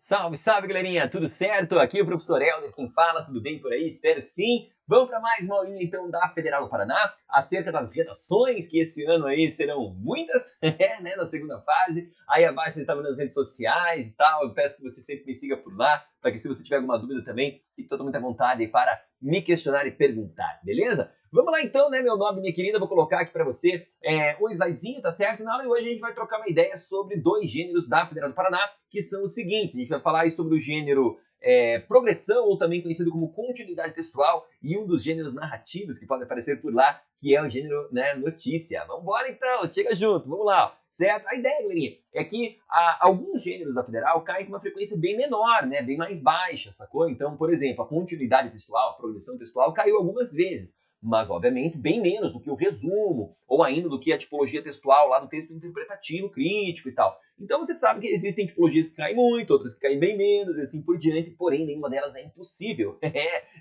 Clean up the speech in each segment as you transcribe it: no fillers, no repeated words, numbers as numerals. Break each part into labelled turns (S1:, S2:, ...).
S1: Salve, salve, galerinha! Tudo certo? Aqui é o professor Helder, quem fala, tudo bem por aí? Espero que sim. Vamos para mais uma aulinha, então, da Federal do Paraná, acerca das redações, que esse ano aí serão muitas, né, na segunda fase. Aí abaixo você está vendo nas redes sociais e tal, eu peço que você sempre me siga por lá, para que se você tiver alguma dúvida também, fique totalmente à vontade para me questionar e perguntar, beleza? Vamos lá então, né, meu nome, minha querida, vou colocar aqui para você um slidezinho, tá certo? E na aula de hoje a gente vai trocar uma ideia sobre dois gêneros da Federal do Paraná, que são os seguintes. A gente vai falar aí sobre o gênero progressão, ou também conhecido como continuidade textual, e um dos gêneros narrativos que podem aparecer por lá, que é o gênero, né, notícia. Vamos embora então, chega junto, vamos lá, certo? A ideia, galerinha, é que alguns gêneros da Federal caem com uma frequência bem menor, né, bem mais baixa, sacou? Então, por exemplo, a continuidade textual, a progressão textual caiu algumas vezes, mas obviamente bem menos do que o resumo, ou ainda do que a tipologia textual lá do texto interpretativo, crítico e tal. Então você sabe que existem tipologias que caem muito, outras que caem bem menos, e assim por diante, porém nenhuma delas é impossível.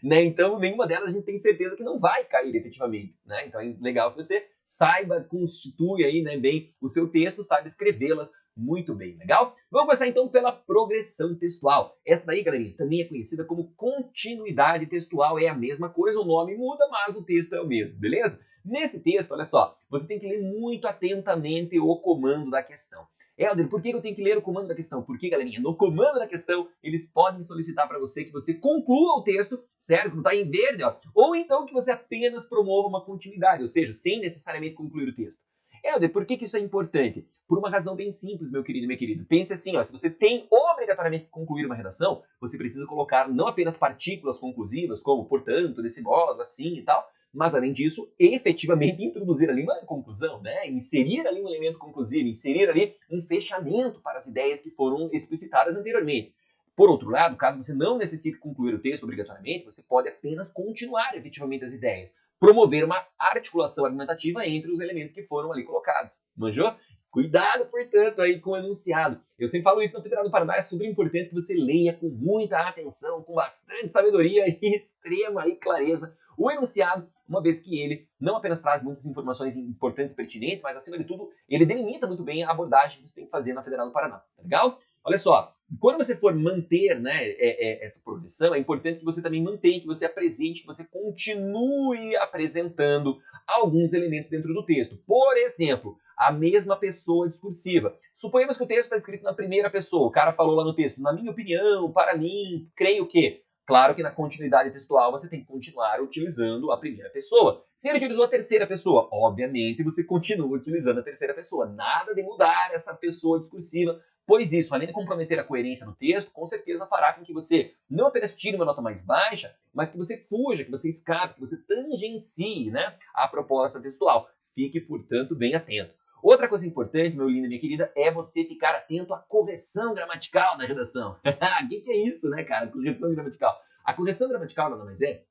S1: Né? Então nenhuma delas a gente tem certeza que não vai cair efetivamente. Né? Então é legal que você saiba, constitui aí, né, bem o seu texto, saiba escrevê-las muito bem, legal? Vamos começar então pela progressão textual. Essa daí, galerinha, também é conhecida como continuidade textual, é a mesma coisa, o nome muda, mas o texto é o mesmo, beleza? Nesse texto, olha só, você tem que ler muito atentamente o comando da questão. Helder, por que eu tenho que ler o comando da questão? Porque, galerinha, no comando da questão, eles podem solicitar para você que você conclua o texto, certo? Não tá em verde, ó. Ou então que você apenas promova uma continuidade, ou seja, sem necessariamente concluir o texto. Helder, por que isso é importante? Por uma razão bem simples, meu querido e minha querida. Pense assim, ó, se você tem obrigatoriamente que concluir uma redação, você precisa colocar não apenas partículas conclusivas, como, portanto, desse modo, assim e tal, mas, além disso, efetivamente introduzir ali uma conclusão, né? Inserir ali um elemento conclusivo, inserir ali um fechamento para as ideias que foram explicitadas anteriormente. Por outro lado, caso você não necessite concluir o texto obrigatoriamente, você pode apenas continuar efetivamente as ideias, promover uma articulação argumentativa entre os elementos que foram ali colocados. Manjou? Cuidado, portanto, aí com o enunciado. Eu sempre falo isso na Federal do Paraná, é super importante que você leia com muita atenção, com bastante sabedoria e extrema e clareza o enunciado, uma vez que ele não apenas traz muitas informações importantes e pertinentes, mas, acima de tudo, ele delimita muito bem a abordagem que você tem que fazer na Federal do Paraná, tá legal? Olha só, quando você for manter, né, essa progressão, é importante que você também mantenha, que você apresente, que você continue apresentando alguns elementos dentro do texto. Por exemplo, a mesma pessoa discursiva. Suponhamos que o texto está escrito na primeira pessoa. O cara falou lá no texto, na minha opinião, para mim, creio que. Claro que na continuidade textual você tem que continuar utilizando a primeira pessoa. Se ele utilizou a terceira pessoa, obviamente você continua utilizando a terceira pessoa. Nada de mudar essa pessoa discursiva, pois isso, além de comprometer a coerência do texto, com certeza fará com que você não apenas tire uma nota mais baixa, mas que você fuja, que você escape, que você tangencie, né, a proposta textual. Fique, portanto, bem atento. Outra coisa importante, meu lindo e minha querida, é você ficar atento à correção gramatical da redação. O que é isso, né, cara? Correção gramatical. A correção gramatical nada mais é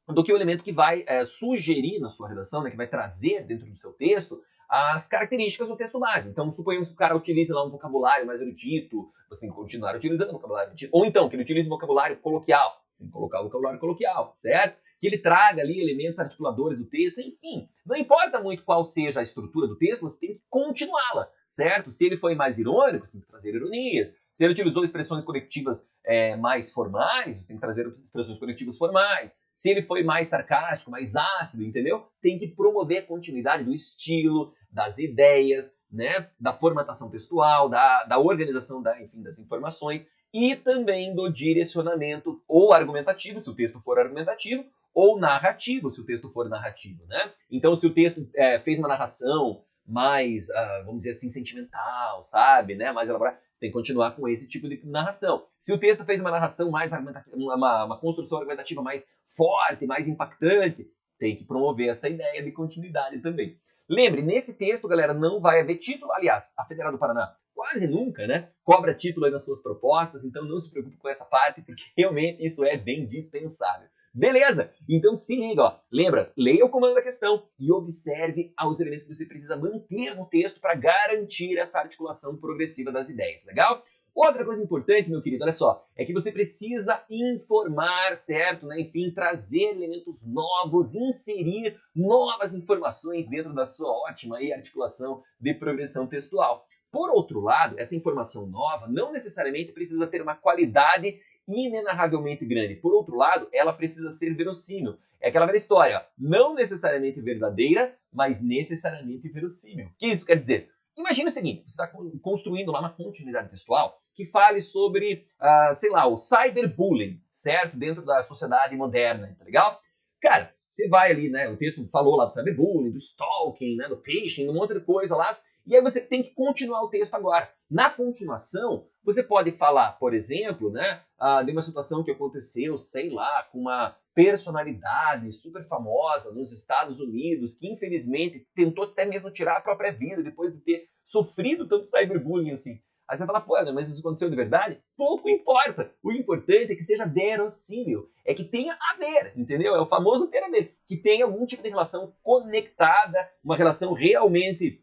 S1: do que o elemento que vai sugerir na sua redação, né, que vai trazer dentro do seu texto as características do texto base. Então, suponhamos que o cara utilize lá um vocabulário mais erudito, você tem que continuar utilizando o vocabulário erudito. Ou então, que ele utilize vocabulário coloquial, você tem que colocar o vocabulário coloquial, certo? Que ele traga ali elementos articuladores do texto, enfim. Não importa muito qual seja a estrutura do texto, você tem que continuá-la, certo? Se ele foi mais irônico, você tem que trazer ironias. Se ele utilizou expressões conectivas mais formais, você tem que trazer expressões conectivas formais. Se ele foi mais sarcástico, mais ácido, entendeu? Tem que promover a continuidade do estilo, das ideias, né? Da formatação textual, da organização enfim, das informações e também do direcionamento ou argumentativo, se o texto for argumentativo, ou narrativo, se o texto for narrativo, né? Então, se o texto fez uma narração mais, vamos dizer assim, sentimental, sabe, né? Mais elaborada, você tem que continuar com esse tipo de narração. Se o texto fez uma narração mais argumentativa, uma construção argumentativa mais forte, mais impactante, tem que promover essa ideia de continuidade também. Lembre, nesse texto, galera, não vai haver título. Aliás, a Federal do Paraná quase nunca, né, cobra título aí nas suas propostas, então não se preocupe com essa parte, porque realmente isso é bem dispensável. Beleza? Então se liga, ó. Lembra, leia o comando da questão e observe os elementos que você precisa manter no texto para garantir essa articulação progressiva das ideias, legal? Outra coisa importante, meu querido, olha só, é que você precisa informar, certo? Né? Enfim, trazer elementos novos, inserir novas informações dentro da sua ótima articulação de progressão textual. Por outro lado, essa informação nova não necessariamente precisa ter uma qualidade inenarravelmente grande. Por outro lado, ela precisa ser verossímil. É aquela velha história, ó, não necessariamente verdadeira, mas necessariamente verossímil. O que isso quer dizer? Imagina o seguinte, você está construindo lá uma continuidade textual que fale sobre, sei lá, o cyberbullying, certo? Dentro da sociedade moderna, tá legal? Cara, você vai ali, né, o texto falou lá do cyberbullying, do stalking, né, do phishing, um monte de coisa lá, e aí você tem que continuar o texto agora. Na continuação, você pode falar, por exemplo, né, de uma situação que aconteceu, sei lá, com uma personalidade super famosa nos Estados Unidos, que infelizmente tentou até mesmo tirar a própria vida depois de ter sofrido tanto cyberbullying assim. Aí você fala, pô, mas isso aconteceu de verdade? Pouco importa. O importante é que seja verossímil. É que tenha a ver, entendeu? É o famoso ter a ver. Que tenha algum tipo de relação conectada, uma relação realmente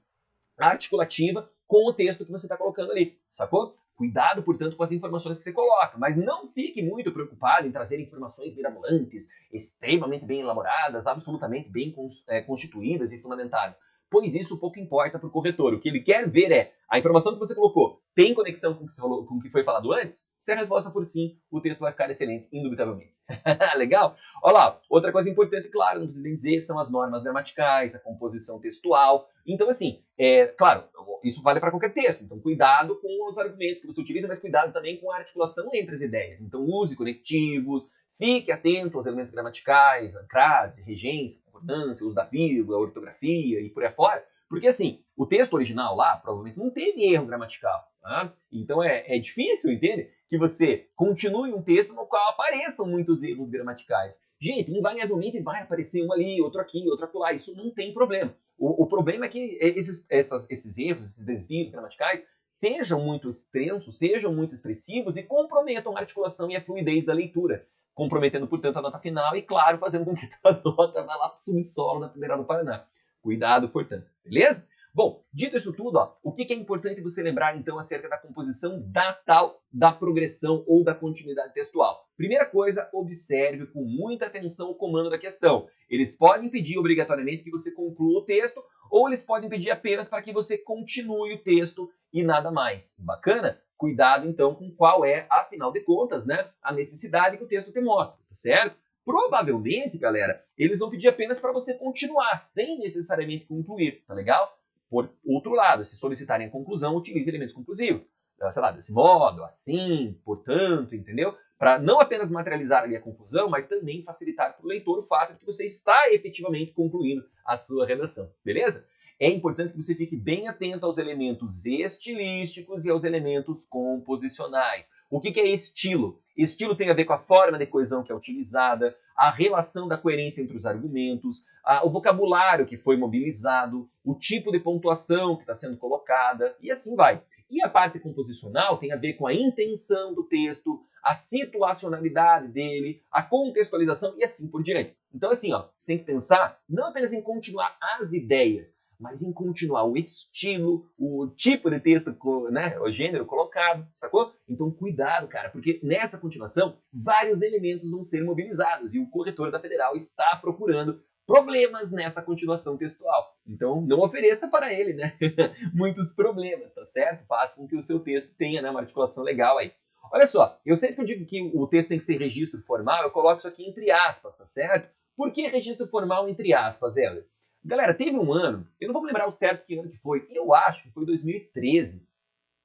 S1: articulativa com o texto que você está colocando ali, sacou? Cuidado, portanto, com as informações que você coloca, mas não fique muito preocupado em trazer informações mirabolantes, extremamente bem elaboradas, absolutamente bem constituídas e fundamentadas, pois isso pouco importa para o corretor. O que ele quer ver é a informação que você colocou tem conexão com o que foi falado antes? Se a resposta for sim, o texto vai ficar excelente, indubitavelmente. Legal? Olha lá, outra coisa importante, claro, não precisa nem dizer, são as normas gramaticais, a composição textual. Então, assim, claro, isso vale para qualquer texto. Então, cuidado com os argumentos que você utiliza, mas cuidado também com a articulação entre as ideias. Então, use conectivos, fique atento aos elementos gramaticais, a crase, regência, concordância, uso da vírgula, ortografia e por aí fora. Porque, assim, o texto original lá provavelmente não teve erro gramatical. Tá? Então, é difícil, entende? Que você continue um texto no qual apareçam muitos erros gramaticais. Gente, invariavelmente vai aparecer um ali, outro aqui, outro acolá. Isso não tem problema. O problema é que esses erros, esses desvios gramaticais, sejam muito extensos, sejam muito expressivos e comprometam a articulação e a fluidez da leitura, comprometendo, portanto, a nota final e, claro, fazendo com que a nota vá lá para o subsolo da Federal do Paraná. Cuidado, portanto. Beleza? Bom, dito isso tudo, ó, o que é importante você lembrar, então, acerca da composição da tal da progressão ou da continuidade textual? Primeira coisa, observe com muita atenção o comando da questão. Eles podem pedir obrigatoriamente que você conclua o texto, ou eles podem pedir apenas para que você continue o texto e nada mais. Bacana? Cuidado, então, com qual é, afinal de contas, né, a necessidade que o texto te mostra, certo? Provavelmente, galera, eles vão pedir apenas para você continuar, sem necessariamente concluir, tá legal? Por outro lado, se solicitarem a conclusão, utilize elementos conclusivos. Sei lá, desse modo, assim, portanto, entendeu? Para não apenas materializar ali a conclusão, mas também facilitar para o leitor o fato de que você está efetivamente concluindo a sua redação, beleza? É importante que você fique bem atento aos elementos estilísticos e aos elementos composicionais. O que é estilo? Estilo tem a ver com a forma de coesão que é utilizada, a relação da coerência entre os argumentos, o vocabulário que foi mobilizado, o tipo de pontuação que está sendo colocada, e assim vai. E a parte composicional tem a ver com a intenção do texto, a situacionalidade dele, a contextualização e assim por diante. Então, assim, ó, você tem que pensar não apenas em continuar as ideias, mas em continuar o estilo, o tipo de texto, né, o gênero colocado, sacou? Então, cuidado, cara, porque nessa continuação, vários elementos vão ser mobilizados e o corretor da Federal está procurando problemas nessa continuação textual. Então, não ofereça para ele, né, muitos problemas, tá certo? Faça com que o seu texto tenha, né, uma articulação legal aí. Olha só, eu sempre que eu digo que o texto tem que ser registro formal, eu coloco isso aqui entre aspas, tá certo? Por que registro formal entre aspas, Hélio? Galera, teve um ano, eu não vou me lembrar o certo que ano que foi, eu acho que foi 2013,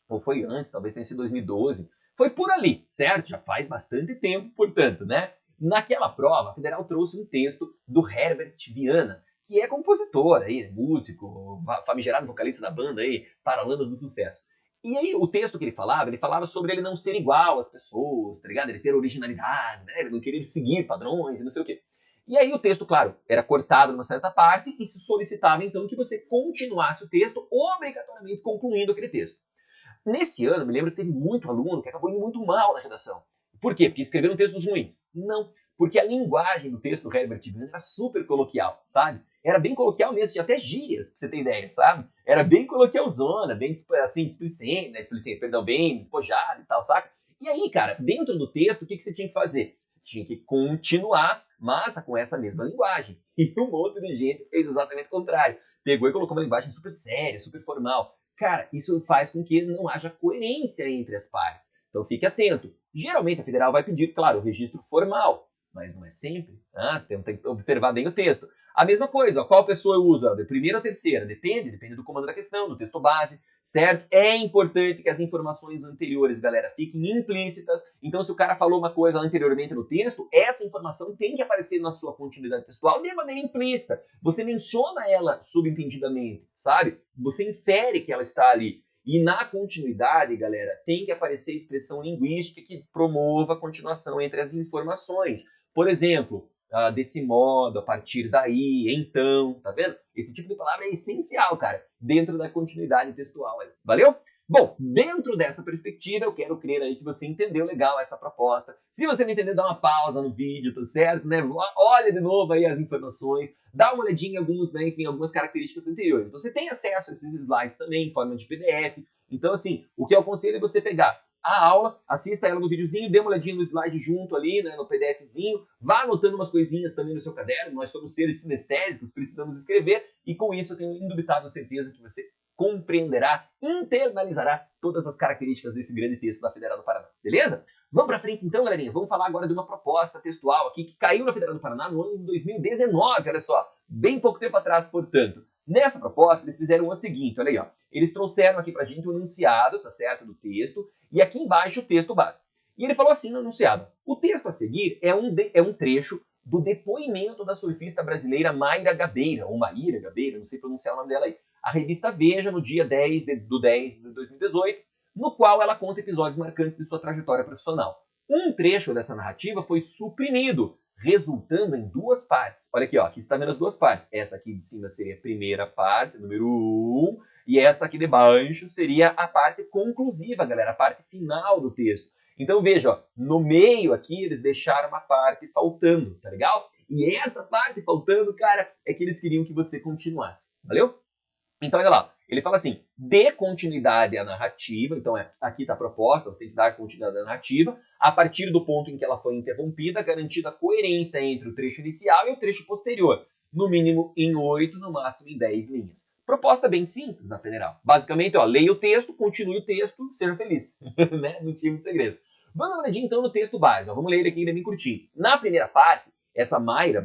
S1: ou foi antes, talvez tenha sido 2012, foi por ali, certo? Já faz bastante tempo, portanto, né? Naquela prova, a Federal trouxe um texto do Herbert Viana, que é compositor aí, músico, famigerado vocalista da banda aí, Paralamas do Sucesso. E aí, o texto que ele falava sobre ele não ser igual às pessoas, tá ligado? Ele ter originalidade, né? Ele não querer seguir padrões e não sei o quê. E aí o texto, claro, era cortado numa certa parte e se solicitava então que você continuasse o texto, obrigatoriamente concluindo aquele texto. Nesse ano, me lembro que teve muito aluno que acabou indo muito mal na redação. Por quê? Porque escreveram textos ruins? Não, porque a linguagem do texto do Herbert Viana era super coloquial, sabe? Era bem coloquial mesmo, tinha até gírias, pra você ter ideia, sabe? Era bem coloquialzona, bem assim, displicente, né? Displicente, perdão, bem despojado e tal, saca? E aí, cara, dentro do texto, o que você tinha que fazer? Você tinha que continuar, mas com essa mesma linguagem. E um monte de gente fez exatamente o contrário. Pegou e colocou uma linguagem super séria, super formal. cara, isso faz com que não haja coerência entre as partes. Então fique atento. Geralmente a federal vai pedir, claro, o registro formal, mas não é sempre. Tem que observar bem o texto. A mesma coisa, ó, qual pessoa usa? De primeira ou terceira? Depende do comando da questão, do texto base, certo? É importante que as informações anteriores, galera, fiquem implícitas. Então, se o cara falou uma coisa anteriormente no texto, essa informação tem que aparecer na sua continuidade textual de maneira implícita. Você menciona ela subentendidamente, sabe? Você infere que ela está ali. E na continuidade, galera, tem que aparecer expressão linguística que promova a continuação entre as informações. Por exemplo, desse modo, a partir daí, então, tá vendo? Esse tipo de palavra é essencial, cara, dentro da continuidade textual. Valeu? Bom, dentro dessa perspectiva, eu quero crer aí que você entendeu legal essa proposta. Se você não entendeu, dá uma pausa no vídeo, tá certo? Né? Olha de novo aí as informações, dá uma olhadinha em alguns, né, enfim, algumas características anteriores. Você tem acesso a esses slides também em forma de PDF. Então, assim, o que eu aconselho é você pegar a aula, assista ela no videozinho, dê uma olhadinha no slide junto ali, né, no PDFzinho, vá anotando umas coisinhas também no seu caderno. Nós somos seres sinestésicos, precisamos escrever, e com isso eu tenho indubitável certeza que você compreenderá, internalizará todas as características desse grande texto da Federal do Paraná. Beleza? Vamos para frente então, galerinha. Vamos falar agora de uma proposta textual aqui que caiu na Federal do Paraná no ano de 2019, olha só, bem pouco tempo atrás, portanto. Nessa proposta, eles fizeram o seguinte, olha aí, ó. Eles trouxeram aqui pra gente o enunciado, tá certo, do texto, e aqui embaixo o texto base. E ele falou assim no enunciado: o texto a seguir é um trecho do depoimento da surfista brasileira Mayra Gabeira, ou Maíra Gabeira, não sei pronunciar o nome dela aí, a revista Veja, no dia 10 de 2018, no qual ela conta episódios marcantes de sua trajetória profissional. Um trecho dessa narrativa foi suprimido, resultando em duas partes. Olha aqui, ó, aqui está vendo as duas partes. Essa aqui de cima seria a primeira parte, número 1, e essa aqui de baixo seria a parte conclusiva, galera, a parte final do texto. Então veja, ó, no meio aqui eles deixaram uma parte faltando, tá legal? E essa parte faltando, cara, é que eles queriam que você continuasse, valeu? Então, olha lá, ele fala assim: dê continuidade à narrativa. Então, aqui está a proposta, você tem que dar continuidade à narrativa, a partir do ponto em que ela foi interrompida, garantida a coerência entre o trecho inicial e o trecho posterior, no mínimo em 8, no máximo em 10 linhas. Proposta bem simples na federal. Basicamente, ó, leia o texto, continue o texto, seja feliz. Né? Não tinha muito segredo. Vamos dar uma olhadinha então no texto base. Ó. Vamos ler ele aqui, ele é bem curtinho. Na primeira parte, essa Maíra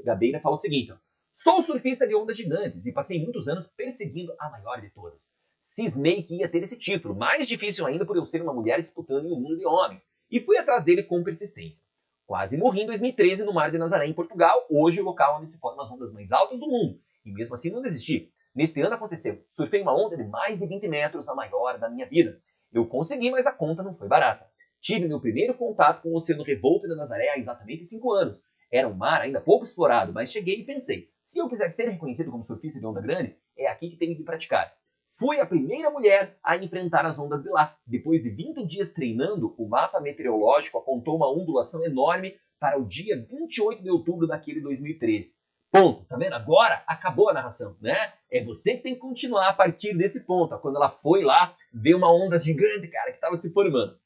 S1: Gabeira, fala o seguinte: ó: sou surfista de ondas gigantes e passei muitos anos perseguindo a maior de todas. Cismei que ia ter esse título, mais difícil ainda por eu ser uma mulher disputando em um mundo de homens, e fui atrás dele com persistência. Quase morri em 2013 no Mar de Nazaré, em Portugal, hoje o local onde se formam as ondas mais altas do mundo, e mesmo assim não desisti. Neste ano aconteceu, surfei uma onda de mais de 20 metros, a maior da minha vida. Eu consegui, mas a conta não foi barata. Tive meu primeiro contato com o Oceano Revolto de Nazaré há exatamente 5 anos. Era um mar ainda pouco explorado, mas cheguei e pensei: se eu quiser ser reconhecido como surfista de onda grande, é aqui que tenho de praticar. Fui a primeira mulher a enfrentar as ondas de lá. Depois de 20 dias treinando, o mapa meteorológico apontou uma ondulação enorme para o dia 28 de outubro daquele 2013. Ponto. Tá vendo? Agora acabou a narração, né? É você que tem que continuar a partir desse ponto. Quando ela foi lá ver uma onda gigante, cara, que estava se formando.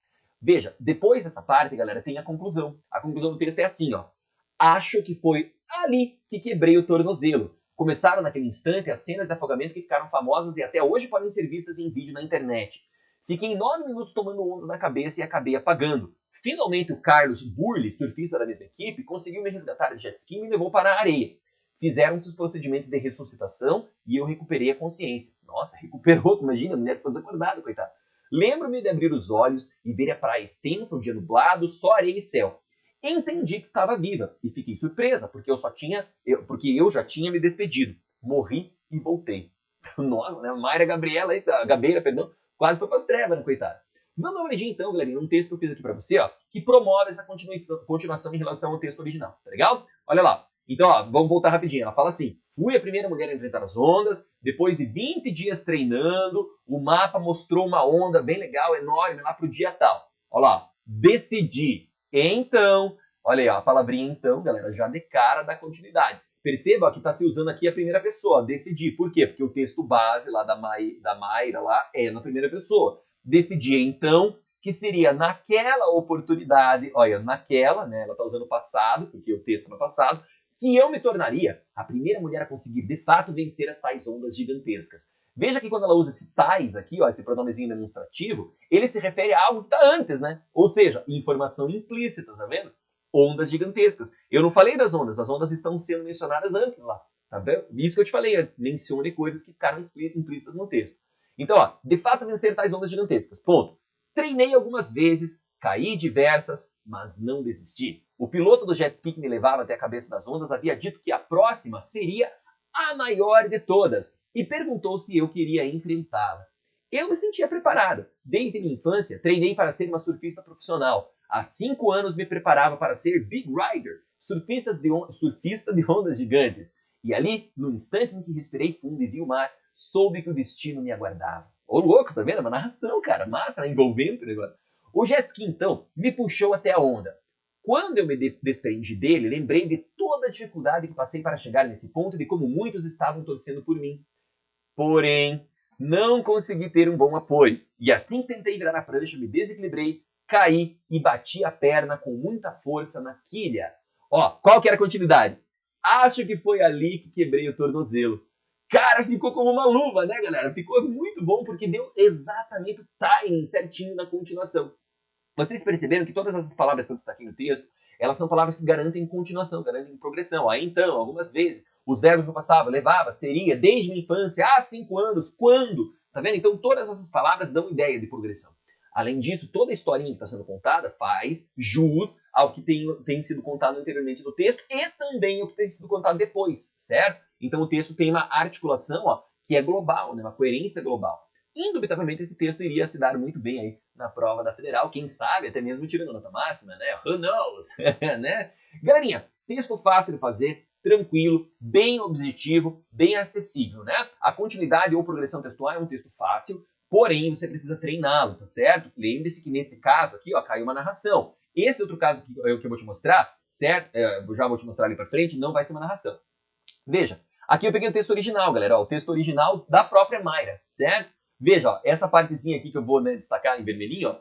S1: Veja, depois dessa parte, galera, tem a conclusão. A conclusão do texto é assim, ó: acho que foi ali que quebrei o tornozelo. Começaram naquele instante as cenas de afogamento que ficaram famosas e até hoje podem ser vistas em vídeo na internet. Fiquei 9 minutos tomando onda na cabeça e acabei apagando. Finalmente o Carlos Burli, surfista da mesma equipe, conseguiu me resgatar de jet ski e me levou para a areia. Fizeram-se os procedimentos de ressuscitação e eu recuperei a consciência. Nossa, recuperou, imagina, a mulher ficou desacordada, coitada. Lembro-me de abrir os olhos e ver a praia extensa, um dia nublado, só areia e céu. Entendi que estava viva e fiquei surpresa, porque eu já tinha me despedido. Morri e voltei. Nossa, né? Mayra Gabeira, perdão, quase foi para as trevas, né, coitada. Vamos dar uma olhadinha então, galerinha, um texto que eu fiz aqui para você, ó, que promove essa continuação em relação ao texto original, tá legal? Olha lá. Então, ó, vamos voltar rapidinho. Ela fala assim: fui a primeira mulher a enfrentar as ondas, depois de 20 dias treinando, o mapa mostrou uma onda bem legal, enorme, lá pro dia tal. Olha lá, decidi. Então, olha aí, ó, a palavrinha então, galera, já de cara da continuidade. Perceba que está se usando aqui a primeira pessoa, decidi. Por quê? Porque o texto base lá da Mayra lá é na primeira pessoa. Decidi então que seria naquela oportunidade, olha, naquela, né, ela está usando o passado, porque o texto é no passado, que eu me tornaria a primeira mulher a conseguir de fato vencer as tais ondas gigantescas. Veja que quando ela usa esse tais aqui, ó, esse pronomezinho demonstrativo, ele se refere a algo que está antes, né? Ou seja, informação implícita, tá vendo? Ondas gigantescas. Eu não falei das ondas, as ondas estão sendo mencionadas antes lá, tá vendo? Isso que eu te falei antes, mencione coisas que ficaram implícitas no texto. Então, ó, de fato vencer tais ondas gigantescas, ponto. Treinei algumas vezes, caí diversas, mas não desisti. O piloto do jet ski que me levava até a cabeça das ondas havia dito que a próxima seria a maior de todas e perguntou se eu queria enfrentá-la. Eu me sentia preparado. Desde minha infância, treinei para ser uma surfista profissional. Há 5 anos me preparava para ser Big Rider, surfista de ondas gigantes. E ali, no instante em que respirei fundo e vi o mar, soube que o destino me aguardava. Ô louco, tá vendo? É uma narração, cara. Massa, né? Envolvente o negócio. O jet ski, então, me puxou até a onda. Quando eu me desprendi dele, lembrei de toda a dificuldade que passei para chegar nesse ponto e de como muitos estavam torcendo por mim. Porém, não consegui ter um bom apoio. E assim que tentei virar a prancha, me desequilibrei, caí e bati a perna com muita força na quilha. Ó, qual que era a continuidade? Acho que foi ali que quebrei o tornozelo. Cara, ficou como uma luva, né, galera? Ficou muito bom porque deu exatamente o timing certinho na continuação. Vocês perceberam que todas essas palavras que eu destaquei no texto, elas são palavras que garantem continuação, garantem progressão. Aí então, algumas vezes, os verbos no passado, levava, seria, desde minha infância, há 5 anos, quando. Tá vendo? Então todas essas palavras dão ideia de progressão. Além disso, toda a historinha que está sendo contada faz jus ao que tem sido contado anteriormente no texto e também ao que tem sido contado depois, certo? Então o texto tem uma articulação, ó, que é global, né? Uma coerência global. Indubitavelmente esse texto iria se dar muito bem aí na prova da Federal, quem sabe até mesmo tirando nota máxima, né? Who knows? né? Galerinha, texto fácil de fazer, tranquilo, bem objetivo, bem acessível, né? A continuidade ou progressão textual é um texto fácil, porém você precisa treiná-lo, tá certo? Lembre-se que nesse caso aqui, ó, caiu uma narração. Esse outro caso que eu vou te mostrar, certo? Eu já vou te mostrar ali pra frente, não vai ser uma narração. Veja, aqui eu peguei o texto original, galera, ó, o texto original da própria Mayra, certo? Veja, ó, essa partezinha aqui que eu vou, né, destacar em vermelhinho, ó,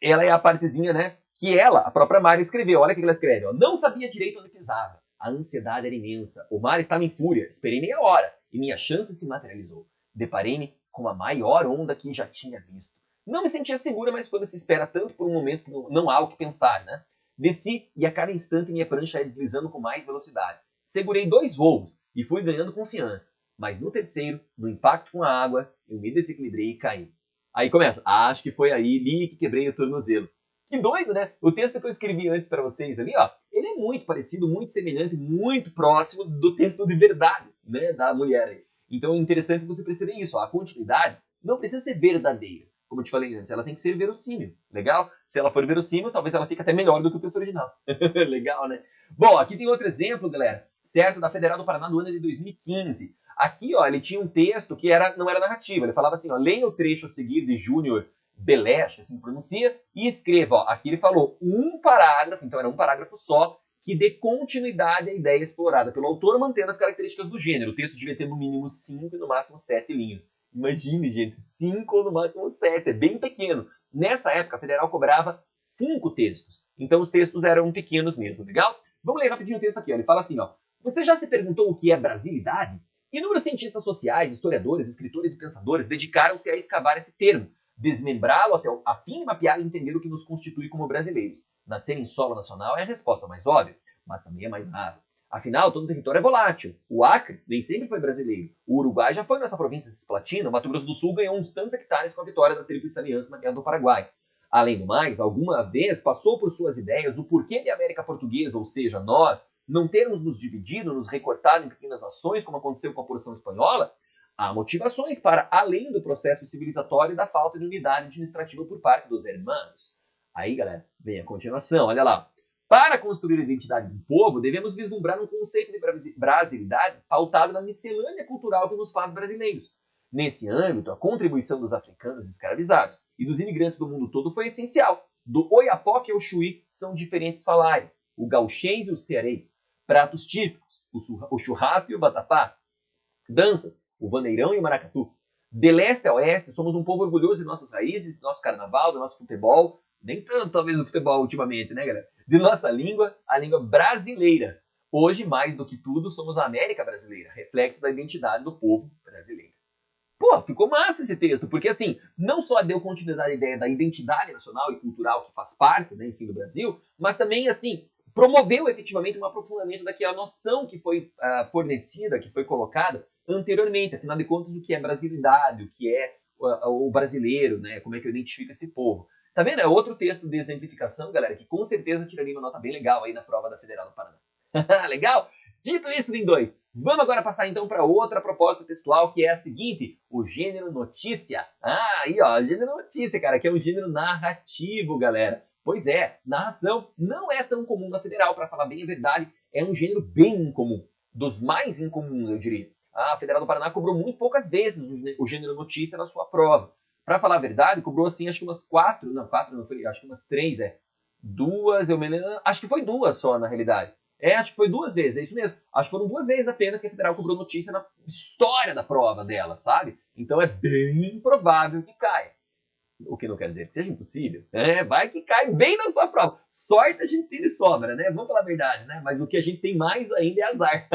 S1: ela é a partezinha, né, que ela, a própria Mayra, escreveu. Olha o que ela escreve, ó. Não sabia direito onde pisava. A ansiedade era imensa. O mar estava em fúria. Esperei meia hora e minha chance se materializou. Deparei-me com a maior onda que já tinha visto. Não me sentia segura, mas quando se espera tanto por um momento que não há o que pensar, né? Desci e a cada instante minha prancha ia deslizando com mais velocidade. Segurei 2 voos e fui ganhando confiança. Mas no terceiro, no impacto com a água, eu me desequilibrei e caí. Aí começa, acho que foi aí ali que quebrei o tornozelo. Que doido, né? O texto que eu escrevi antes para vocês ali, ó, ele é muito parecido, muito semelhante, muito próximo do texto de verdade, né, da mulher aí. Então é interessante você perceber isso, ó, a continuidade não precisa ser verdadeira, como eu te falei antes, ela tem que ser verossímil, legal? Se ela for verossímil, talvez ela fique até melhor do que o texto original. Legal, né? Bom, aqui tem outro exemplo, galera, certo? Da Federal do Paraná do ano de 2015. Aqui, ó, ele tinha um texto que não era narrativa. Ele falava assim, ó, leia o trecho a seguir de Júnior Beleche, assim pronuncia, e escreva, ó, aqui ele falou um parágrafo, então era um parágrafo só, que dê continuidade à ideia explorada pelo autor, mantendo as características do gênero. O texto devia ter no mínimo 5 e no máximo 7 linhas. Imagine, gente, 5 ou no máximo 7, é bem pequeno. Nessa época, a Federal cobrava 5 textos. Então os textos eram pequenos mesmo, legal? Vamos ler rapidinho o texto aqui, ó. Ele fala assim, ó. Você já se perguntou o que é brasilidade? Inúmeros cientistas sociais, historiadores, escritores e pensadores dedicaram-se a escavar esse termo, desmembrá-lo até a fim de mapear e entender o que nos constitui como brasileiros. Nascer em solo nacional é a resposta mais óbvia, mas também é mais rasa. Afinal, todo território é volátil. O Acre nem sempre foi brasileiro. O Uruguai já foi nossa província cisplatina. O Mato Grosso do Sul ganhou uns tantos hectares com a vitória da Tríplice Aliança na Guerra do Paraguai. Além do mais, alguma vez passou por suas ideias o porquê de América Portuguesa, ou seja, nós, não termos nos dividido, nos recortado em pequenas nações, como aconteceu com a porção espanhola? Há motivações para, além do processo civilizatório e da falta de unidade administrativa por parte dos hermanos. Aí, galera, vem a continuação, olha lá. Para construir a identidade do povo, devemos vislumbrar um conceito de brasilidade pautado na miscelânea cultural que nos faz brasileiros. Nesse âmbito, a contribuição dos africanos escravizados e dos imigrantes do mundo todo foi essencial. Do Oiapoque ao Chuí são diferentes falares, o gauchês e o cearês. Pratos típicos, o churrasco e o vatapá. Danças, o vaneirão e o maracatu. De leste a oeste, somos um povo orgulhoso de nossas raízes, do nosso carnaval, do nosso futebol. Nem tanto, talvez, do futebol ultimamente, né, galera? De nossa língua, a língua brasileira. Hoje, mais do que tudo, somos a América brasileira, reflexo da identidade do povo brasileiro. Pô, ficou massa esse texto, porque assim, não só deu continuidade à ideia da identidade nacional e cultural que faz parte, né, enfim, do Brasil, mas também, assim, promoveu efetivamente um aprofundamento daquela noção que foi fornecida, que foi colocada anteriormente, afinal de contas, o que é brasilidade, o que é o brasileiro, né, como é que eu identifico esse povo. Tá vendo? É outro texto de exemplificação, galera, que com certeza tiraria uma nota bem legal aí na prova da Federal do Paraná. Legal? Dito isso, lindões, vamos agora passar então para outra proposta textual, que é a seguinte, o gênero notícia. Ah, aí ó, gênero notícia, cara, que é um gênero narrativo, galera. Pois é, narração não é tão comum na Federal, para falar bem a verdade, é um gênero bem incomum, dos mais incomuns, eu diria. A Federal do Paraná cobrou muito poucas vezes o gênero notícia na sua prova. Para falar a verdade, cobrou assim, acho que umas quatro não foi, acho que umas três, duas, eu me lembro, acho que foi duas só na realidade. Acho que foi duas vezes, é isso mesmo. Acho que foram duas vezes apenas que a Federal cobrou notícia na história da prova dela, sabe? Então é bem provável que caia. O que não quer dizer que seja impossível. Vai que cai bem na sua prova. Sorte a gente tem de sobra, né? Vamos falar a verdade, né? Mas o que a gente tem mais ainda é azar.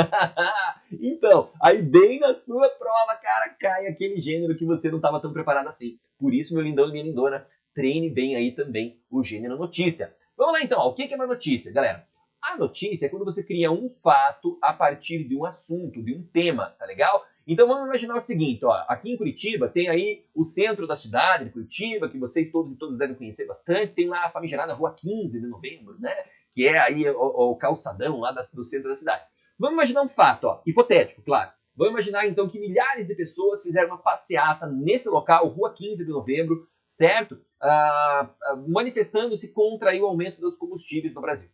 S1: Então, aí bem na sua prova, cara, cai aquele gênero que você não estava tão preparado assim. Por isso, meu lindão e minha lindona, treine bem aí também o gênero notícia. Vamos lá então, o que é uma notícia, galera? A notícia é quando você cria um fato a partir de um assunto, de um tema, tá legal? Então vamos imaginar o seguinte, ó, aqui em Curitiba tem aí o centro da cidade de Curitiba, que vocês todos e todas devem conhecer bastante, tem lá a famigerada Rua 15 de Novembro, né? Que é aí o calçadão lá do centro da cidade. Vamos imaginar um fato, ó, hipotético, claro. Vamos imaginar então que milhares de pessoas fizeram uma passeata nesse local, Rua 15 de Novembro, certo? Manifestando-se contra aí, o aumento dos combustíveis no Brasil.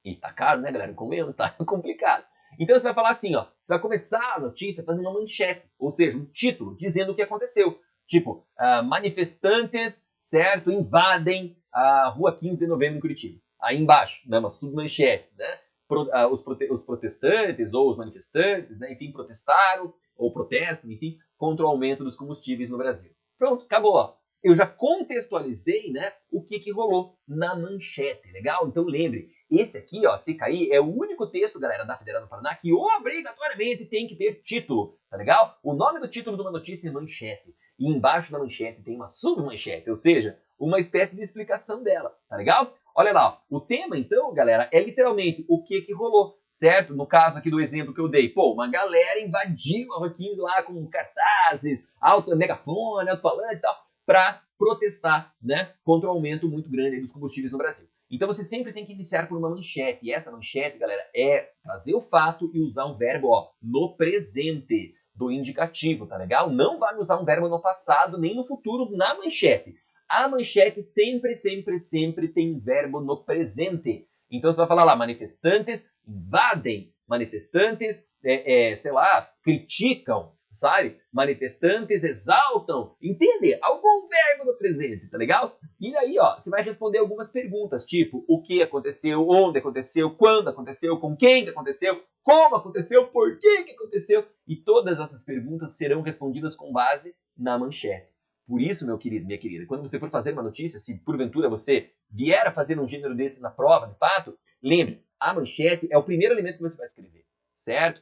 S1: E tá caro, né, galera? Comendo, tá complicado. Então você vai falar assim, ó, você vai começar a notícia fazendo uma manchete, ou seja, um título dizendo o que aconteceu. Tipo, manifestantes, certo, invadem a Rua 15 de Novembro em Curitiba. Aí embaixo, né, uma submanchete, né? Os protestantes ou os manifestantes, né, enfim, protestaram ou protestam, enfim, contra o aumento dos combustíveis no Brasil. Pronto, acabou. Ó. Eu já contextualizei, né, o que rolou na manchete, legal? Então lembre, esse aqui, ó, se cair, é o único texto, galera, da Federal do Paraná que obrigatoriamente tem que ter título, tá legal? O nome do título de uma notícia é manchete. E embaixo da manchete tem uma submanchete, ou seja, uma espécie de explicação dela, tá legal? Olha lá, ó, o tema, então, galera, é literalmente o que rolou, certo? No caso aqui do exemplo que eu dei, pô, uma galera invadiu a Rua 15 lá com cartazes, megafone, alto-falante e tal, para protestar, né, contra o aumento muito grande dos combustíveis no Brasil. Então você sempre tem que iniciar por uma manchete. E essa manchete, galera, é trazer o fato e usar um verbo, ó, no presente, do indicativo, tá legal? Não vai usar um verbo no passado nem no futuro na manchete. A manchete sempre, sempre, sempre tem um verbo no presente. Então você vai falar lá, manifestantes invadem, manifestantes, sei lá, criticam, sabe? Manifestantes exaltam, entende? Algum verbo no presente, tá legal? E aí, ó, você vai responder algumas perguntas, tipo, o que aconteceu, onde aconteceu, quando aconteceu, com quem que aconteceu, como aconteceu, por que aconteceu, e todas essas perguntas serão respondidas com base na manchete. Por isso, meu querido, minha querida, quando você for fazer uma notícia, se porventura você vier a fazer um gênero desse na prova, de fato, lembre, a manchete é o primeiro elemento que você vai escrever, certo?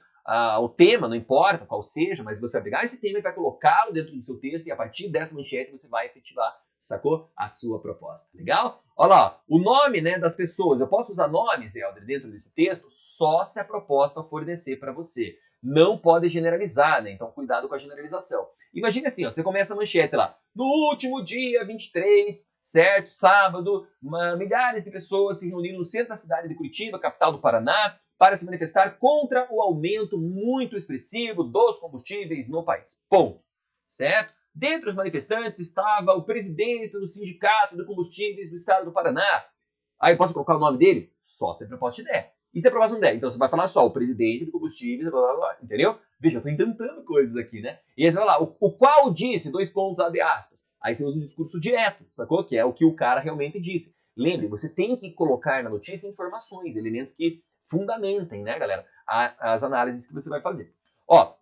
S1: O tema, não importa qual seja, mas você vai pegar esse tema e vai colocá-lo dentro do seu texto e a partir dessa manchete você vai efetivar, sacou? A sua proposta. Legal? Olha lá, o nome, né, das pessoas. Eu posso usar nomes, Helder, dentro desse texto só se a proposta fornecer para você. Não pode generalizar, né? Então cuidado com a generalização. Imagina assim, ó, você começa a manchete lá. No último dia 23, certo? Sábado, milhares de pessoas se reuniram no centro da cidade de Curitiba, capital do Paraná, para se manifestar contra o aumento muito expressivo dos combustíveis no país. Ponto. Certo? Dentre os manifestantes estava o presidente do Sindicato de Combustíveis do Estado do Paraná. Aí eu posso colocar o nome dele? Só se a proposta der. E se a proposta não der? Então você vai falar só o presidente de combustíveis, blá, blá, blá, entendeu? Veja, eu estou inventando coisas aqui, né? E aí você vai lá, o qual disse, dois pontos, abre aspas. Aí você usa o discurso direto, sacou? Que é o que o cara realmente disse. Lembre, você tem que colocar na notícia informações, elementos que fundamentem, né, galera, as análises que você vai fazer. Ó,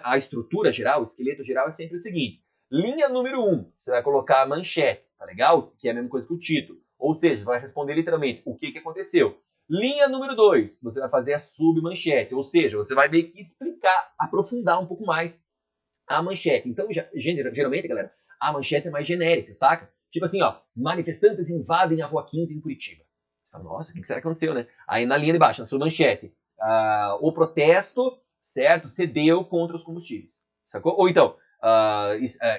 S1: a estrutura geral, o esqueleto geral é sempre o seguinte. Linha número 1, você vai colocar a manchete, tá legal? Que é a mesma coisa que o título. Ou seja, você vai responder literalmente o que aconteceu. Linha número 2, você vai fazer a submanchete, ou seja, você vai meio que explicar, aprofundar um pouco mais a manchete. Então, geralmente, galera, a manchete é mais genérica, saca? Tipo assim, ó, manifestantes invadem a Rua 15 em Curitiba. Você fala, nossa, o que será que aconteceu, né? Aí na linha de baixo, na sua manchete, o protesto, certo, cedeu contra os combustíveis, sacou? Ou então,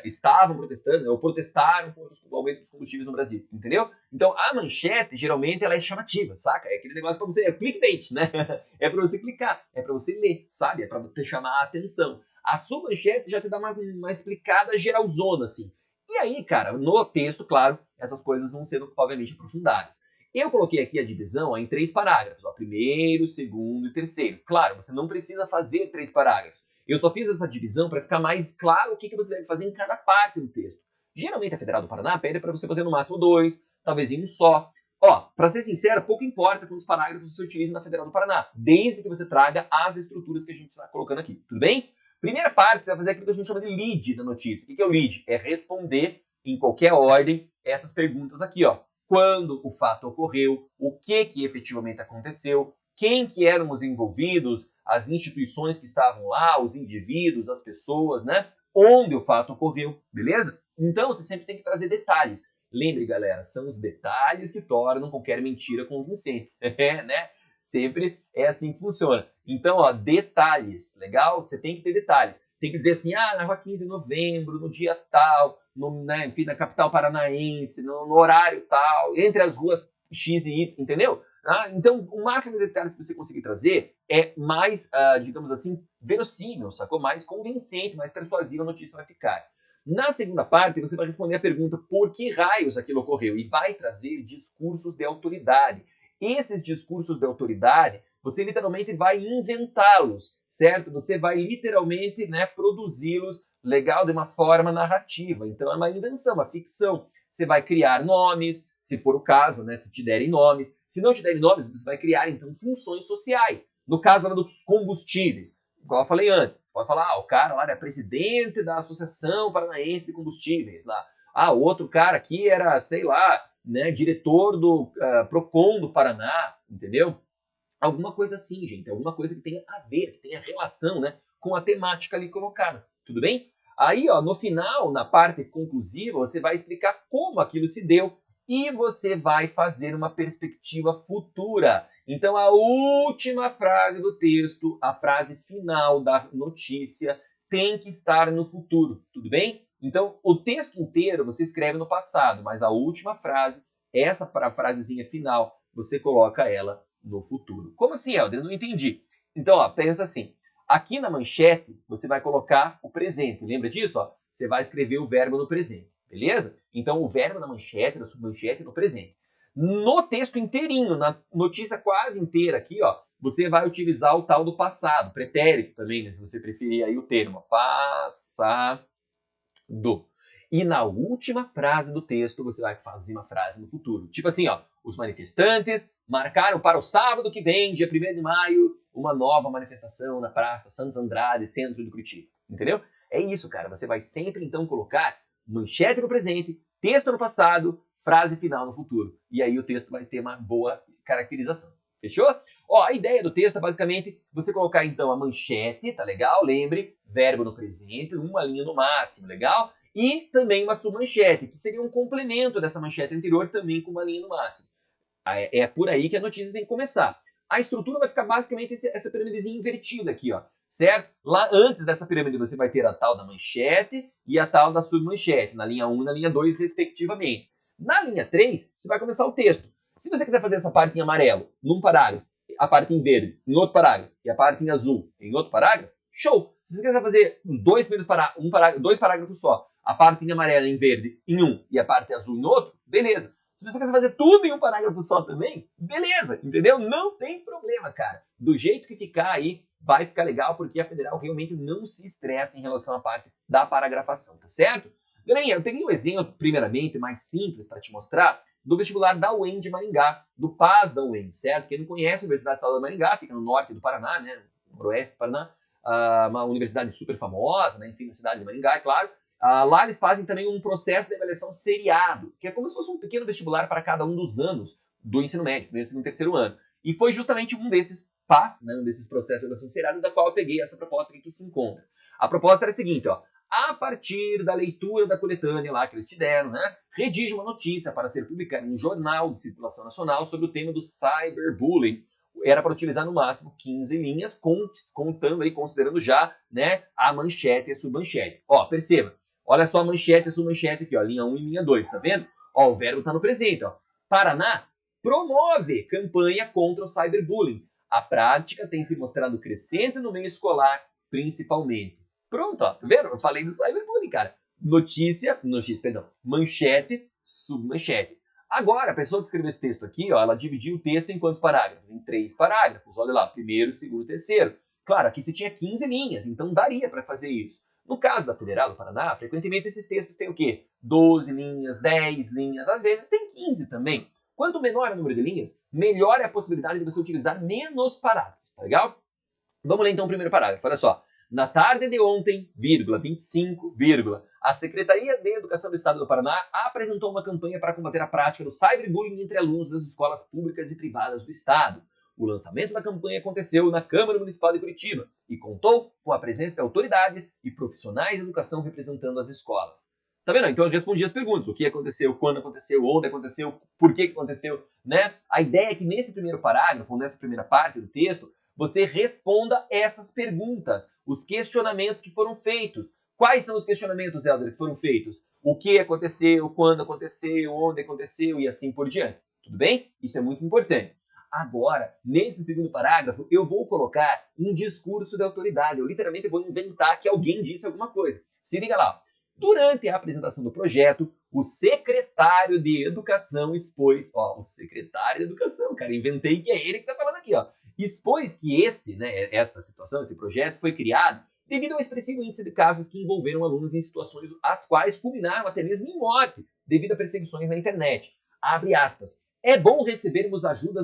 S1: estavam protestando, ou protestaram contra o aumento dos combustíveis no Brasil, entendeu? Então, a manchete, geralmente, ela é chamativa, saca? É aquele negócio pra você, é clickbait, né? É pra você clicar, é pra você ler, sabe? É pra você chamar a atenção. A sua manchete já te dá uma explicada geralzona, assim. E aí, cara, no texto, claro, essas coisas vão sendo, obviamente, aprofundadas. Eu coloquei aqui a divisão ó, em 3 parágrafos, ó, primeiro, segundo e terceiro. Claro, você não precisa fazer 3 parágrafos. Eu só fiz essa divisão para ficar mais claro o que você deve fazer em cada parte do texto. Geralmente a Federal do Paraná pede para você fazer no máximo 2, talvez em um só. Ó, para ser sincero, pouco importa quantos parágrafos você utiliza na Federal do Paraná, desde que você traga as estruturas que a gente está colocando aqui, tudo bem? Primeira parte, você vai fazer aquilo que a gente chama de lead da notícia. O que é o lead? É responder em qualquer ordem essas perguntas aqui, ó. Quando o fato ocorreu, o que efetivamente aconteceu, quem que eram os envolvidos, as instituições que estavam lá, os indivíduos, as pessoas, né? Onde o fato ocorreu, beleza? Então, você sempre tem que trazer detalhes. Lembre, galera, são os detalhes que tornam qualquer mentira convincente, né? Sempre é assim que funciona. Então, ó, detalhes, legal? Você tem que ter detalhes. Tem que dizer assim, na rua 15 de novembro, no dia tal, né, enfim, na capital paranaense, no horário tal, entre as ruas X e Y, entendeu? Então, o máximo de detalhes que você conseguir trazer é mais, digamos assim, verossímil, sacou? Mais convincente, mais persuasiva a notícia vai ficar. Na segunda parte, você vai responder a pergunta por que raios aquilo ocorreu e vai trazer discursos de autoridade. Esses discursos de autoridade, você literalmente vai inventá-los, certo? Você vai literalmente, né, produzi-los legal de uma forma narrativa. Então é uma invenção, uma ficção. Você vai criar nomes, se for o caso, né, se te derem nomes. Se não te derem nomes, você vai criar então funções sociais. No caso dos combustíveis, igual eu falei antes, você pode falar, o cara lá é presidente da Associação Paranaense de Combustíveis lá. O outro cara aqui era, sei lá, né, diretor do Procon do Paraná, entendeu? Alguma coisa assim, gente, alguma coisa que tenha a ver, que tenha relação, né, com a temática ali colocada, tudo bem? Aí, ó, no final, na parte conclusiva, você vai explicar como aquilo se deu e você vai fazer uma perspectiva futura. Então, a última frase do texto, a frase final da notícia, tem que estar no futuro, tudo bem? Então, o texto inteiro você escreve no passado, mas a última frase, essa frasezinha final, você coloca ela no futuro. Como assim, Helder? Eu não entendi. Então, ó, pensa assim. Aqui na manchete, você vai colocar o presente. Lembra disso? Ó? Você vai escrever o verbo no presente. Beleza? Então, o verbo na manchete, na submanchete, no presente. No texto inteirinho, na notícia quase inteira aqui, ó, você vai utilizar o tal do passado, pretérito também, né, se você preferir aí o termo. Passado. E na última frase do texto, você vai fazer uma frase no futuro. Tipo assim, ó, os manifestantes marcaram para o sábado que vem, dia 1º de maio, uma nova manifestação na Praça Santos Andrade, centro de Curitiba. Entendeu? É isso, cara. Você vai sempre, então, colocar manchete no presente, texto no passado, frase final no futuro. E aí o texto vai ter uma boa caracterização. Fechou? Ó, a ideia do texto é basicamente você colocar, então, a manchete, tá legal? Lembre, verbo no presente, uma linha no máximo, legal? E também uma submanchete, que seria um complemento dessa manchete anterior, também com uma linha no máximo. É por aí que a notícia tem que começar. A estrutura vai ficar basicamente essa pirâmidezinha invertida aqui, ó, certo? Lá antes dessa pirâmide você vai ter a tal da manchete e a tal da submanchete, na linha 1 e na linha 2, respectivamente. Na linha 3, você vai começar o texto. Se você quiser fazer essa parte em amarelo, num parágrafo, a parte em verde, em outro parágrafo, e a parte em azul, em outro parágrafo, show! Se você quiser fazer dois parágrafos só, a parte em amarelo e em verde em um e a parte azul em outro, beleza. Se você quiser fazer tudo em um parágrafo só também, beleza, entendeu? Não tem problema, cara. Do jeito que ficar aí, vai ficar legal, porque a Federal realmente não se estressa em relação à parte da paragrafação, tá certo? Galerinha, eu peguei um exemplo, primeiramente, mais simples para te mostrar, do vestibular da UEM de Maringá, do PAS da UEM, certo? Quem não conhece, a Universidade Estadual de Maringá, fica no norte do Paraná, né? No noroeste do Paraná, uma universidade super famosa, né? Enfim, na cidade de Maringá, é claro. Lá eles fazem também um processo de avaliação seriado, que é como se fosse um pequeno vestibular para cada um dos anos do ensino médio, primeiro, segundo, terceiro ano. E foi justamente um desses PAS, né, um desses processos de avaliação seriado, da qual eu peguei essa proposta que aqui se encontra. A proposta era a seguinte, ó, a partir da leitura da coletânea lá que eles te deram, né, redige uma notícia para ser publicada em um jornal de circulação nacional sobre o tema do cyberbullying. Era para utilizar no máximo 15 linhas, contando aí, considerando já, né, a manchete e a submanchete. Ó, perceba, olha só a manchete e a submanchete aqui, ó, linha 1 e linha 2, tá vendo? Ó, o verbo está no presente, ó. Paraná promove campanha contra o cyberbullying. A prática tem se mostrado crescente no meio escolar, principalmente. Pronto, ó, tá vendo? Eu falei do cyberbullying, cara. Manchete, submanchete. Agora, a pessoa que escreveu esse texto aqui, ó, ela dividiu o texto em quantos parágrafos? Em 3 parágrafos. Olha lá, primeiro, segundo, terceiro. Claro, aqui você tinha 15 linhas, então daria para fazer isso. No caso da Federal do Paraná, frequentemente esses textos têm o quê? 12 linhas, 10 linhas, às vezes tem 15 também. Quanto menor é o número de linhas, melhor é a possibilidade de você utilizar menos parágrafos, tá legal? Vamos ler então o primeiro parágrafo, olha só. Na tarde de ontem, 25, a Secretaria de Educação do Estado do Paraná apresentou uma campanha para combater a prática do cyberbullying entre alunos das escolas públicas e privadas do Estado. O lançamento da campanha aconteceu na Câmara Municipal de Curitiba e contou com a presença de autoridades e profissionais de educação representando as escolas. Tá vendo? Então eu respondi as perguntas. O que aconteceu, quando aconteceu, onde aconteceu, por que aconteceu, né? A ideia é que nesse primeiro parágrafo, ou nessa primeira parte do texto, você responda essas perguntas, os questionamentos que foram feitos. Quais são os questionamentos, Helder, que foram feitos? O que aconteceu, quando aconteceu, onde aconteceu e assim por diante. Tudo bem? Isso é muito importante. Agora, nesse segundo parágrafo, eu vou colocar um discurso de autoridade. Eu literalmente vou inventar que alguém disse alguma coisa. Se liga lá. Durante a apresentação do projeto, o secretário de Educação expôs... Ó, o secretário de Educação, cara, inventei que é ele que tá falando aqui, ó. Expôs que esta situação, esse projeto, foi criado devido ao expressivo índice de casos que envolveram alunos em situações as quais culminaram até mesmo em morte, devido a perseguições na internet. Abre aspas. É bom recebermos ajuda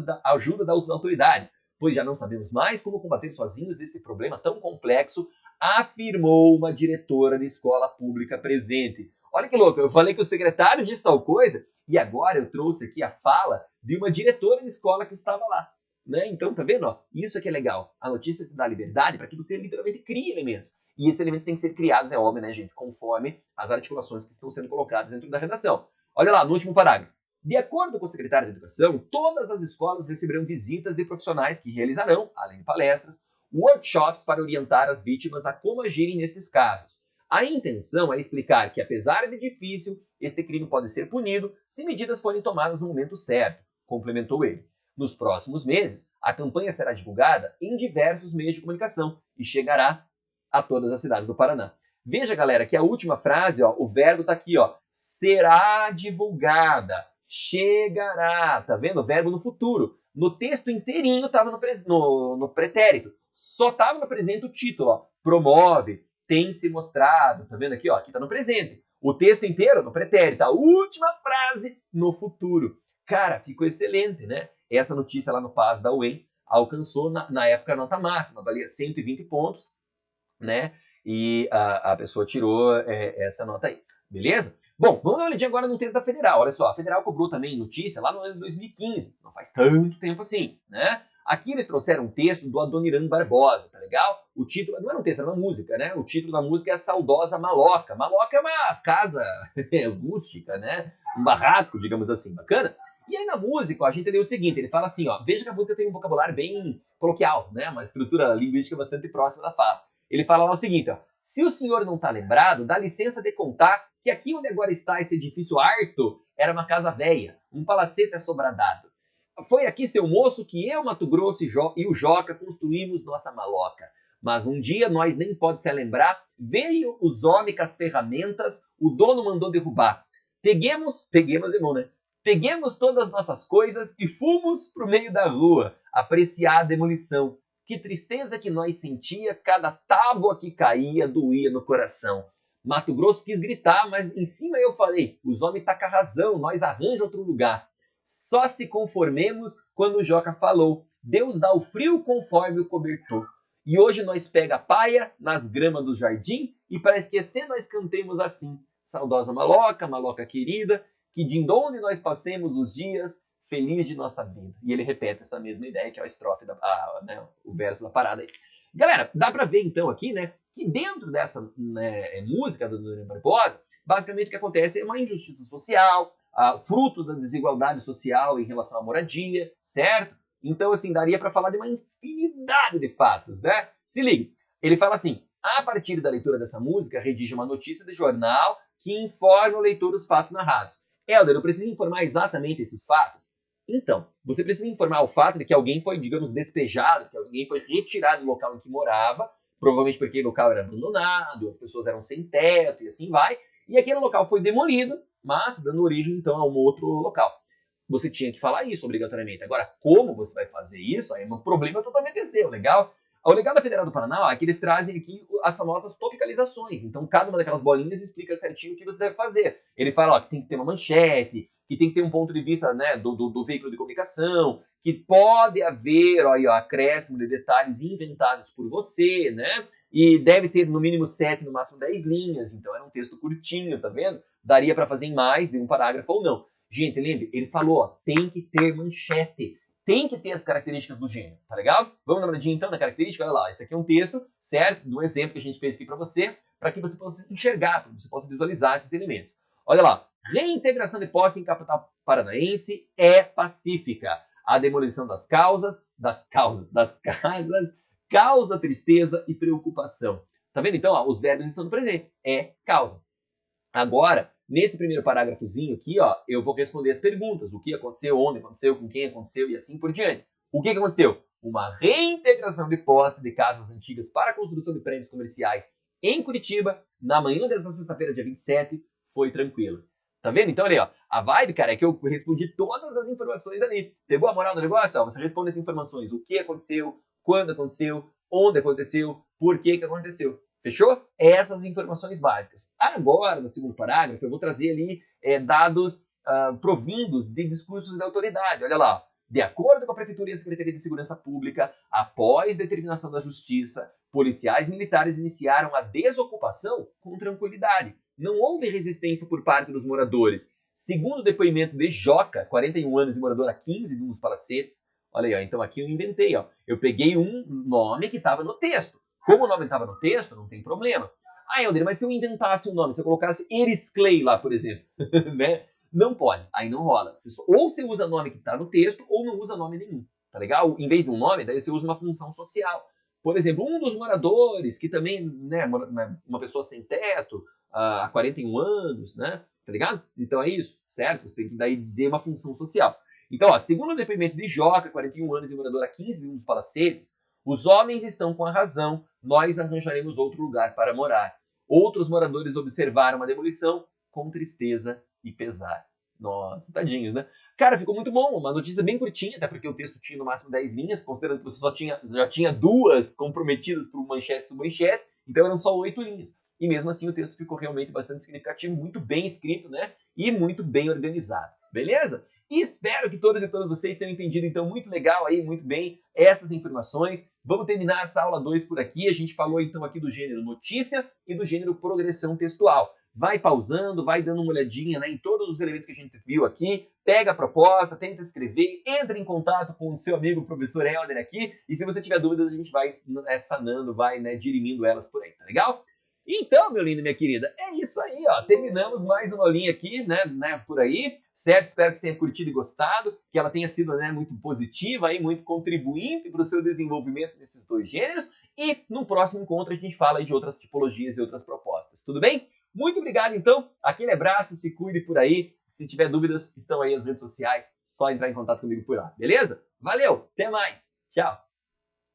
S1: das autoridades, pois já não sabemos mais como combater sozinhos esse problema tão complexo, afirmou uma diretora de escola pública presente. Olha que louco, eu falei que o secretário disse tal coisa, e agora eu trouxe aqui a fala de uma diretora de escola que estava lá. Né? Então, tá vendo? Ó, isso aqui é legal. A notícia te dá liberdade para que você literalmente crie elementos. E esses elementos têm que ser criados, é óbvio, né, gente? Conforme as articulações que estão sendo colocadas dentro da redação. Olha lá, no último parágrafo. De acordo com o secretário de Educação, todas as escolas receberão visitas de profissionais que realizarão, além de palestras, workshops para orientar as vítimas a como agirem nestes casos. A intenção é explicar que, apesar de difícil, este crime pode ser punido se medidas forem tomadas no momento certo, complementou ele. Nos próximos meses, a campanha será divulgada em diversos meios de comunicação e chegará a todas as cidades do Paraná. Veja, galera, que a última frase, ó, o verbo está aqui, ó, será divulgada, chegará, tá vendo? O verbo no futuro. No texto inteirinho estava no pretérito, só estava no presente o título, ó, promove, tem se mostrado, tá vendo aqui, ó, aqui está no presente. O texto inteiro no pretérito, a última frase no futuro. Cara, ficou excelente, né? Essa notícia lá no PAS da UEM alcançou, na época, a nota máxima, valia 120 pontos, né? E a pessoa tirou essa nota aí, beleza? Bom, vamos dar uma olhadinha agora no texto da Federal. Olha só, a Federal cobrou também notícia lá no ano de 2015, não faz tanto tempo assim, né? Aqui eles trouxeram um texto do Adoniran Barbosa, tá legal? O título, não era um texto, era uma música, né? O título da música é A Saudosa Maloca. Maloca é uma casa rústica, né? Um barraco, digamos assim, bacana? E aí na música, ó, a gente lê o seguinte, ele fala assim, ó, veja que a música tem um vocabulário bem coloquial, né? Uma estrutura linguística bastante próxima da fala. Ele fala lá o seguinte, ó, se o senhor não tá lembrado, dá licença de contar que aqui onde agora está esse edifício harto era uma casa velha, um palacete assobradado. Foi aqui, seu moço, que eu, Mato Grosso e o Joca construímos nossa maloca. Mas um dia, nós nem pode se lembrar, veio os homens com as ferramentas, o dono mandou derrubar. Peguemos, irmão, né? Peguemos todas as nossas coisas e fomos pro meio da rua apreciar a demolição. Que tristeza que nós sentia, cada tábua que caía doía no coração. Mato Grosso quis gritar, mas em cima eu falei, os homens tá com a razão, nós arranja outro lugar. Só se conformemos quando o Joca falou, Deus dá o frio conforme o cobertor. E hoje nós pega a paia nas gramas do jardim e para esquecer nós cantemos assim. Saudosa maloca, maloca querida, que de onde nós passemos os dias, feliz de nossa vida. E ele repete essa mesma ideia, que é a estrofe, né, o verso da parada aí. Galera, dá para ver então aqui, né, que dentro dessa, né, música do Noriega Barbosa, basicamente o que acontece é uma injustiça social, fruto da desigualdade social em relação à moradia, certo? Então, assim, daria para falar de uma infinidade de fatos, né? Se liga, ele fala assim, a partir da leitura dessa música, redige uma notícia de jornal que informa o leitor dos fatos narrados. Helder, eu preciso informar exatamente esses fatos? Então, você precisa informar o fato de que alguém foi, digamos, despejado, que alguém foi retirado do local em que morava, provavelmente porque o local era abandonado, as pessoas eram sem teto e assim vai, e aquele local foi demolido, mas dando origem então a um outro local. Você tinha que falar isso obrigatoriamente. Agora, como você vai fazer isso? Aí é um problema totalmente seu, legal? O legal da Federal do Paraná é que eles trazem aqui as famosas topicalizações. Então, cada uma daquelas bolinhas explica certinho o que você deve fazer. Ele fala ó, que tem que ter uma manchete, que tem que ter um ponto de vista, né, do veículo de comunicação, que pode haver ó, acréscimo de detalhes inventados por você, né? E deve ter no mínimo 7, no máximo 10 linhas. Então, era um texto curtinho, tá vendo? Daria para fazer em mais de um parágrafo ou não. Gente, lembre, ele falou, ó, tem que ter manchete. Tem que ter as características do gênero, tá legal? Vamos dar uma olhadinha então na característica? Olha lá, esse aqui é um texto, certo? Do exemplo que a gente fez aqui para você, para que você possa enxergar, para que você possa visualizar esses elementos. Olha lá, reintegração de posse em capital paranaense é pacífica. A demolição das casas, causa tristeza e preocupação. Tá vendo então? Ó, os verbos estão no presente. É causa. Agora, nesse primeiro parágrafozinho aqui, ó, eu vou responder as perguntas. O que aconteceu, onde aconteceu, com quem aconteceu e assim por diante. O que aconteceu? Uma reintegração de posse de casas antigas para a construção de prédios comerciais em Curitiba, na manhã dessa sexta-feira, dia 27, foi tranquila. Tá vendo? Então, ali, ó, a vibe, cara, é que eu respondi todas as informações ali. Pegou a moral do negócio? Ó, você responde as informações. O que aconteceu, quando aconteceu, onde aconteceu, por que aconteceu. Fechou? Essas informações básicas. Agora, no segundo parágrafo, eu vou trazer ali dados provindos de discursos de autoridade. Olha lá. De acordo com a Prefeitura e a Secretaria de Segurança Pública, após determinação da Justiça, policiais militares iniciaram a desocupação com tranquilidade. Não houve resistência por parte dos moradores. Segundo o depoimento de Joca, 41 anos e morador há 15 de uns palacetes, olha aí, ó, então aqui eu inventei, ó, eu peguei um nome que estava no texto. Como o nome estava no texto, não tem problema. Ah, Helder, mas se eu inventasse um nome, se eu colocasse Eris Clay lá, por exemplo, né? Não pode, aí não rola. Ou você usa nome que está no texto, ou não usa nome nenhum, tá legal? Em vez de um nome, daí você usa uma função social. Por exemplo, um dos moradores, que também, né, uma pessoa sem teto, há 41 anos, né? Tá ligado? Então é isso, certo? Você tem que daí dizer uma função social. Então, ó, segundo o depoimento de Joca, 41 anos e morador há 15 de um dos palacetes, os homens estão com a razão, nós arranjaremos outro lugar para morar. Outros moradores observaram a demolição com tristeza e pesar. Nossa, tadinhos, né? Cara, ficou muito bom, uma notícia bem curtinha, até porque o texto tinha no máximo 10 linhas, considerando que você já tinha duas comprometidas por manchete e submanchete, então eram só 8 linhas. E mesmo assim o texto ficou realmente bastante significativo, muito bem escrito, né? E muito bem organizado. Beleza? E espero que todos e todas vocês tenham entendido, então, muito legal aí, muito bem, essas informações. Vamos terminar essa aula 2 por aqui. A gente falou, então, aqui do gênero notícia e do gênero progressão textual. Vai pausando, vai dando uma olhadinha, né, em todos os elementos que a gente viu aqui, pega a proposta, tenta escrever, entra em contato com o seu amigo professor Helder aqui, e se você tiver dúvidas, a gente vai sanando, vai, né, dirimindo elas por aí, tá legal? Então, meu lindo, minha querida, é isso aí, ó. Terminamos mais uma aulinha aqui, né, por aí, certo? Espero que você tenha curtido e gostado, que ela tenha sido, né, muito positiva aí, muito contribuinte para o seu desenvolvimento nesses dois gêneros. E no próximo encontro a gente fala aí de outras tipologias e outras propostas. Tudo bem? Muito obrigado, então. Aquele abraço, se cuide por aí. Se tiver dúvidas, estão aí as redes sociais. Só entrar em contato comigo por lá, beleza? Valeu, até mais. Tchau.